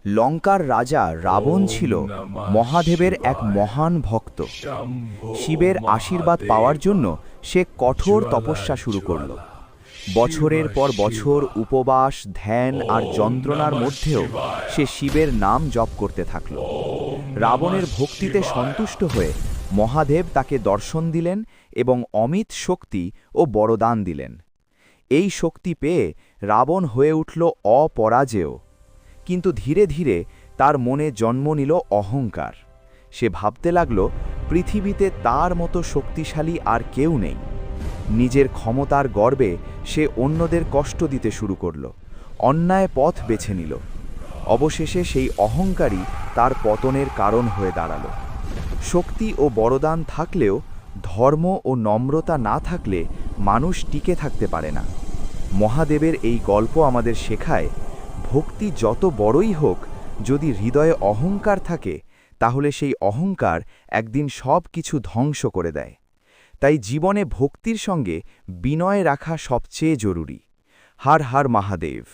লঙ্কার রাজা রাবণ ছিল মহাদেবের এক মহান ভক্ত। শিবের আশীর্বাদ পাওয়ার জন্য সে কঠোর তপস্যা শুরু করল। বছরের পর বছর উপবাস, ধ্যান আর যন্ত্রণার মধ্যেও সে শিবের নাম জপ করতে থাকল। রাবণের ভক্তিতে সন্তুষ্ট হয়ে মহাদেব তাকে দর্শন দিলেন এবং অমিত শক্তি ও বরদান দিলেন। এই শক্তি পেয়ে রাবণ হয়ে উঠল অপরাজেয়। কিন্তু ধীরে ধীরে তার মনে জন্ম নিল অহংকার। সে ভাবতে লাগল পৃথিবীতে তার মতো শক্তিশালী আর কেউ নেই। নিজের ক্ষমতার গর্বে সে অন্যদের কষ্ট দিতে শুরু করল, অন্যায় পথ বেছে নিল। অবশেষে সেই অহংকারই তার পতনের কারণ হয়ে দাঁড়াল। শক্তি ও বরদান থাকলেও ধর্ম ও নম্রতা না থাকলে মানুষ টিকে থাকতে পারে না। মহাদেবের এই গল্প আমাদের শেখায়, ভক্তি যত বড়ই হোক, যদি হৃদয়ে অহংকার থাকে তাহলে সেই অহংকার একদিন সব কিছু ধ্বংস করে দেয়। তাই জীবনে ভক্তির সঙ্গে বিনয় রাখা সবচেয়ে জরুরি। হর হর মহাদেব।